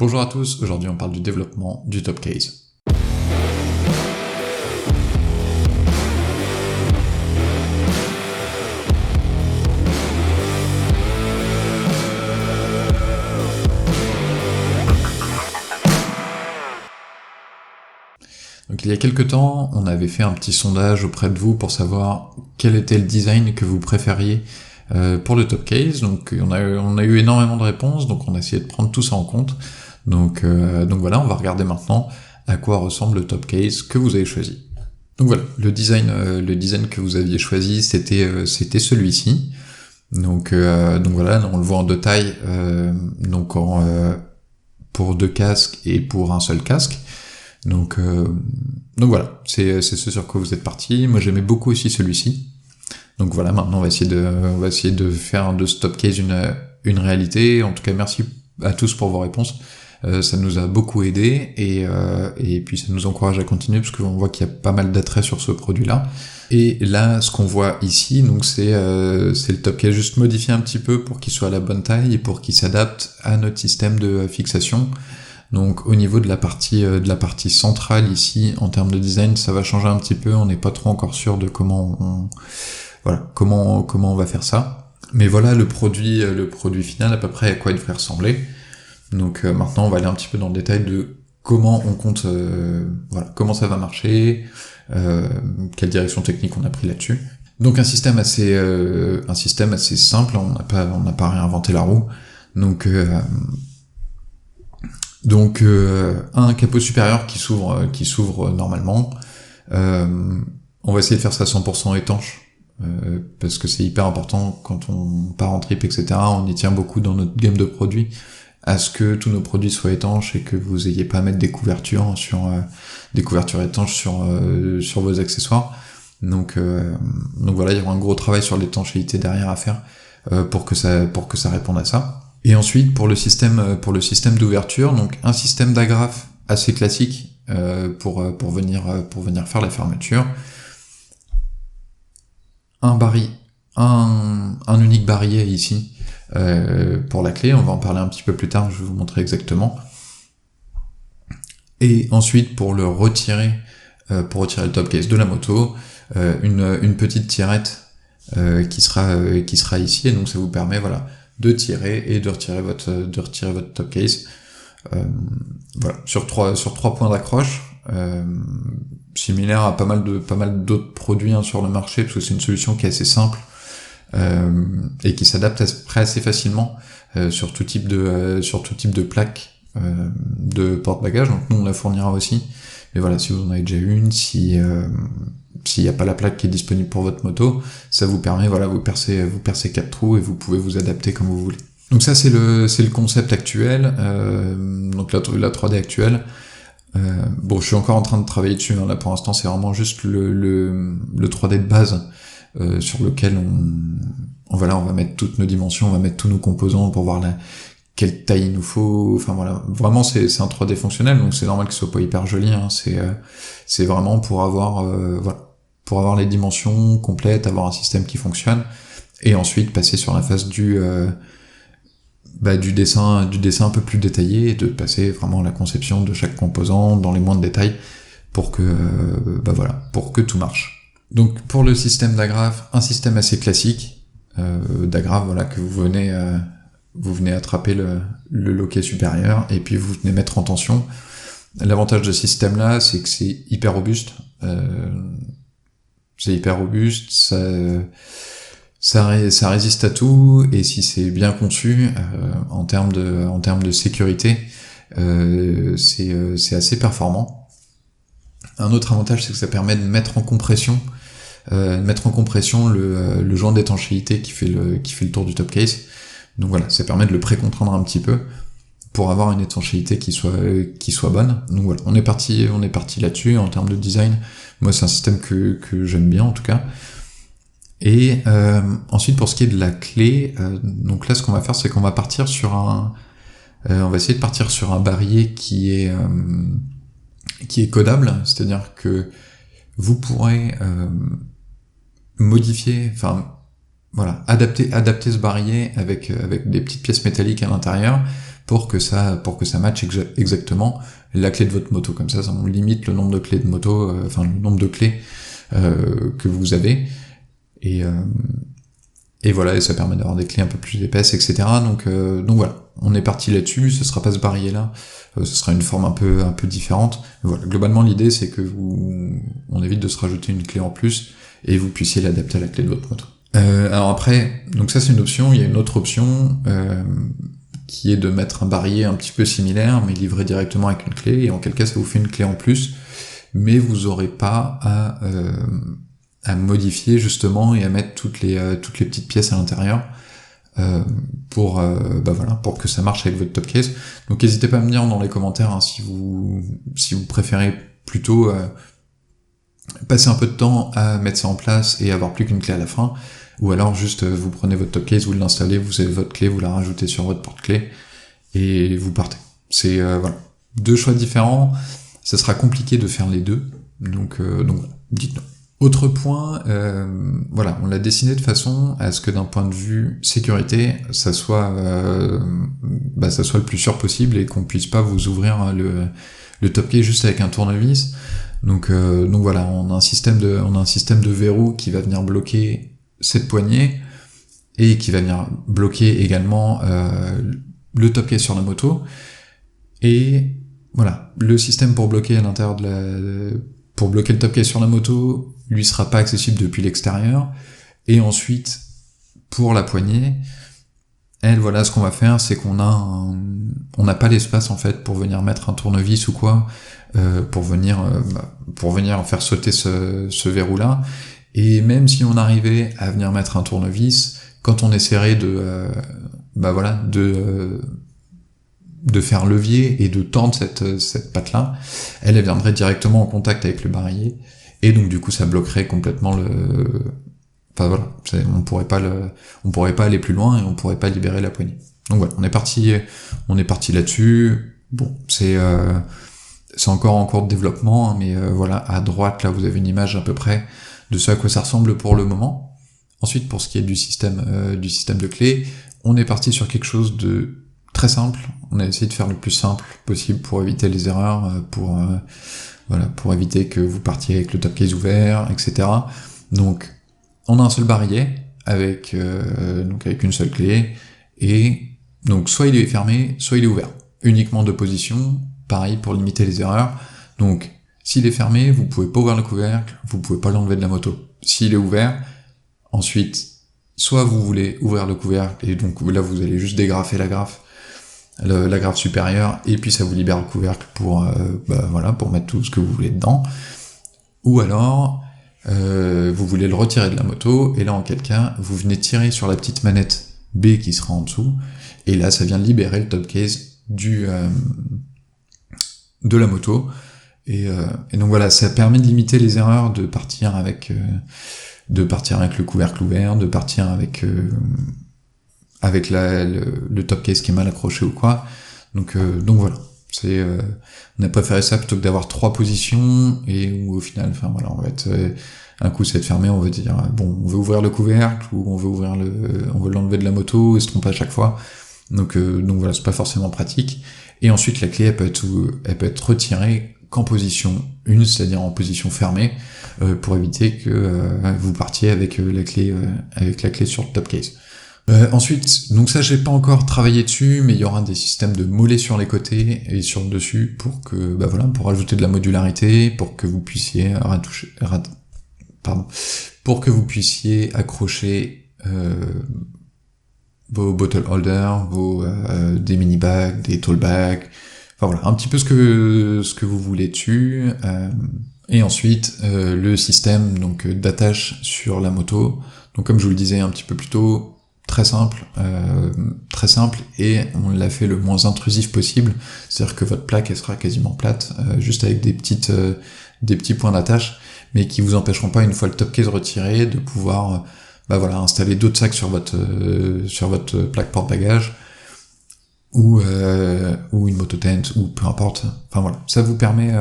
Bonjour à tous, aujourd'hui on parle du développement du top case. Donc il y a quelques temps, on avait fait un petit sondage auprès de vous pour savoir quel était le design que vous préfériez pour le top case. Donc on a eu énormément de réponses, donc on a essayé de prendre tout ça en compte. Donc voilà, on va regarder maintenant à quoi ressemble le top case que vous avez choisi. Donc voilà, le design que vous aviez choisi, c'était celui-ci. Donc voilà, on le voit en deux tailles, pour deux casques et pour un seul casque. Donc voilà, c'est ce sur quoi vous êtes parti. Moi j'aimais beaucoup aussi celui-ci. Donc voilà, maintenant on va essayer de faire de ce top case une réalité. En tout cas, merci à tous pour vos réponses. Ça nous a beaucoup aidé et puis ça nous encourage à continuer parce qu'on voit qu'il y a pas mal d'attrait sur ce produit-là. Et là, ce qu'on voit ici, donc c'est le top case juste modifié un petit peu pour qu'il soit à la bonne taille et pour qu'il s'adapte à notre système de fixation. Donc au niveau de la partie centrale ici, en termes de design, ça va changer un petit peu. On n'est pas trop encore sûr de comment on va faire ça. Mais voilà le produit final à peu près à quoi il devrait ressembler. Donc maintenant on va aller un petit peu dans le détail de comment on compte, comment ça va marcher, quelle direction technique on a pris là-dessus. Donc un système assez simple. On n'a pas réinventé la roue. Donc un capot supérieur qui s'ouvre normalement. On va essayer de faire ça 100% étanche, parce que c'est hyper important quand on part en trip, etc. On y tient beaucoup dans notre gamme de produits, à ce que tous nos produits soient étanches et que vous ayez pas à mettre des couvertures étanches sur vos accessoires. Donc voilà, il y aura un gros travail sur l'étanchéité derrière à faire pour que ça réponde à ça. Et ensuite pour le système d'ouverture, donc un système d'agrafe assez classique pour venir faire la fermeture. Un unique barillet ici pour la clé, on va en parler un petit peu plus tard, je vais vous montrer exactement. Et ensuite pour retirer le top case de la moto, une petite tirette qui sera ici, et donc ça vous permet de tirer et de retirer votre top case. Sur trois points d'accroche, similaire à pas mal d'autres produits sur le marché, parce que c'est une solution qui est assez simple et qui s'adapte assez facilement sur tout type de plaque de porte-bagages. Donc nous on la fournira aussi. Mais voilà, si vous en avez déjà une, s'il n'y a pas la plaque qui est disponible pour votre moto, ça vous permet, vous percez 4 trous et vous pouvez vous adapter comme vous voulez. Donc ça c'est le concept actuel, donc la 3D actuelle. Je suis encore en train de travailler dessus, là pour l'instant c'est vraiment juste le 3D de base sur lequel on va mettre toutes nos dimensions, on va mettre tous nos composants pour voir quelle taille il nous faut. Enfin voilà, vraiment c'est un 3D fonctionnel, donc c'est normal qu'il soit pas hyper joli, hein. C'est vraiment pour avoir les dimensions complètes, avoir un système qui fonctionne, et ensuite passer sur la phase du dessin un peu plus détaillé, et de passer vraiment à la conception de chaque composant dans les moindres détails pour que tout marche. Donc pour le système d'agrafe, un système assez classique d'agrafe, que vous venez attraper le loquet supérieur et puis vous venez mettre en tension. L'avantage de ce système-là, c'est que c'est hyper robuste. Ça résiste à tout, et si c'est bien conçu en termes de sécurité, c'est assez performant. Un autre avantage, c'est que ça permet de mettre en compression le joint d'étanchéité qui fait le tour du top case. Donc voilà, ça permet de le pré-contraindre un petit peu pour avoir une étanchéité qui soit bonne. Donc voilà, on est parti là-dessus. En termes de design, moi c'est un système que j'aime bien en tout cas. Et ensuite pour ce qui est de la clé, donc là ce qu'on va faire, c'est qu'on va partir on va essayer de partir sur un barillet qui est codable, c'est-à-dire que vous pourrez adapter ce barillet avec des petites pièces métalliques à l'intérieur pour que ça matche exactement la clé de votre moto. Comme ça on limite le nombre de clés de moto, le nombre de clés que vous avez, et voilà, et ça permet d'avoir des clés un peu plus épaisses, etc. Donc voilà, on est parti là-dessus. Ce sera pas ce barillet-là, ce sera une forme un peu différente. Mais voilà, globalement l'idée c'est que on évite de se rajouter une clé en plus et vous puissiez l'adapter à la clé de votre moto. Alors après, donc ça c'est une option. Il y a une autre option qui est de mettre un barillet un petit peu similaire, mais livré directement avec une clé, et en quel cas ça vous fait une clé en plus, mais vous aurez pas à modifier justement et à mettre toutes les petites pièces à l'intérieur pour que ça marche avec votre top case. Donc n'hésitez pas à me dire dans les commentaires si vous préférez plutôt passer un peu de temps à mettre ça en place et avoir plus qu'une clé à la fin, ou alors juste vous prenez votre top case, vous l'installez, vous avez votre clé, vous la rajoutez sur votre porte-clé et vous partez. C'est deux choix différents. Ça sera compliqué de faire les deux, donc dites-nous. Autre point, on l'a dessiné de façon à ce que d'un point de vue sécurité, ça soit le plus sûr possible et qu'on puisse pas vous ouvrir le top case juste avec un tournevis. Donc voilà, on a un système de verrou qui va venir bloquer cette poignée et qui va venir bloquer également le top case sur la moto. Et voilà, le système pour bloquer à l'intérieur pour bloquer le top case sur la moto lui sera pas accessible depuis l'extérieur. Et ensuite, pour la poignée, elle, voilà, ce qu'on va faire, c'est qu'on n'a pas l'espace en fait pour venir mettre un tournevis ou quoi, pour venir faire sauter ce verrou là. Et même si on arrivait à venir mettre un tournevis, quand on essaierait de faire levier et de tendre cette patte là, elle viendrait directement en contact avec le barillet, et donc du coup ça bloquerait complètement on pourrait pas aller plus loin et on pourrait pas libérer la poignée. Donc voilà, on est parti là-dessus. Bon, c'est encore en cours de développement, hein, mais voilà, à droite là vous avez une image à peu près de ce à quoi ça ressemble pour le moment. Ensuite, pour ce qui est du système de clés, on est parti sur quelque chose de très simple. On a essayé de faire le plus simple possible pour éviter les erreurs, pour éviter que vous partiez avec le top case ouvert, etc. Donc on a un seul barillet avec une seule clé, et donc soit il est fermé, soit il est ouvert. Uniquement deux positions, pareil pour limiter les erreurs. Donc s'il est fermé, vous pouvez pas ouvrir le couvercle, vous pouvez pas l'enlever de la moto. S'il est ouvert, ensuite, soit vous voulez ouvrir le couvercle, et donc là vous allez juste dégrafer la grafe supérieure, et puis ça vous libère le couvercle pour mettre tout ce que vous voulez dedans. Ou alors, vous voulez le retirer de la moto, et là en quel cas, vous venez tirer sur la petite manette B qui sera en dessous, et là ça vient libérer le top case de la moto, et donc voilà, ça permet de limiter les erreurs, de partir avec le couvercle ouvert, de partir avec le top case qui est mal accroché ou quoi. Donc voilà, on a préféré ça plutôt que d'avoir trois positions, et où au final, on va être un coup c'est fermé, on veut dire on veut ouvrir le couvercle, ou on veut l'enlever de la moto et se tromper à chaque fois. Donc voilà, c'est pas forcément pratique. Et ensuite la clé elle peut être retirée qu'en position 1, c'est-à-dire en position fermée, pour éviter que vous partiez avec la clé sur le top case. Ensuite, donc ça j'ai pas encore travaillé dessus, mais il y aura des systèmes de mollets sur les côtés et sur le dessus pour que pour ajouter de la modularité, pour que vous puissiez accrocher vos bottle holders, des mini bags, des tall bags, un petit peu ce que vous voulez dessus. Et ensuite le système donc d'attache sur la moto. Donc comme je vous le disais un petit peu plus tôt, très simple, et on l'a fait le moins intrusif possible, c'est-à-dire que votre plaque elle sera quasiment plate, juste avec des petits points d'attache, mais qui vous empêcheront pas, une fois le top case retiré, de pouvoir installer d'autres sacs sur votre plaque porte-bagages, ou une moto-tent, ou peu importe. Ça vous permet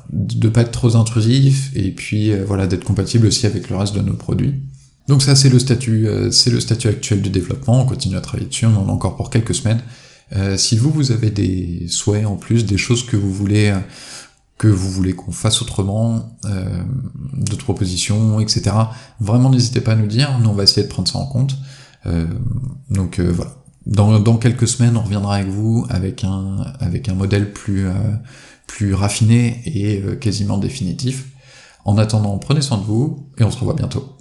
de pas être trop intrusif, et puis d'être compatible aussi avec le reste de nos produits. Donc ça c'est le statut actuel du développement. On continue à travailler dessus, on en a encore pour quelques semaines, Si vous avez des souhaits en plus, des choses que vous voulez qu'on fasse autrement, d'autres propositions, etc. Vraiment, n'hésitez pas à nous dire, nous on va essayer de prendre ça en compte. Donc voilà. Dans quelques semaines, on reviendra avec vous avec un modèle plus raffiné et quasiment définitif. En attendant, prenez soin de vous, et on se revoit bientôt.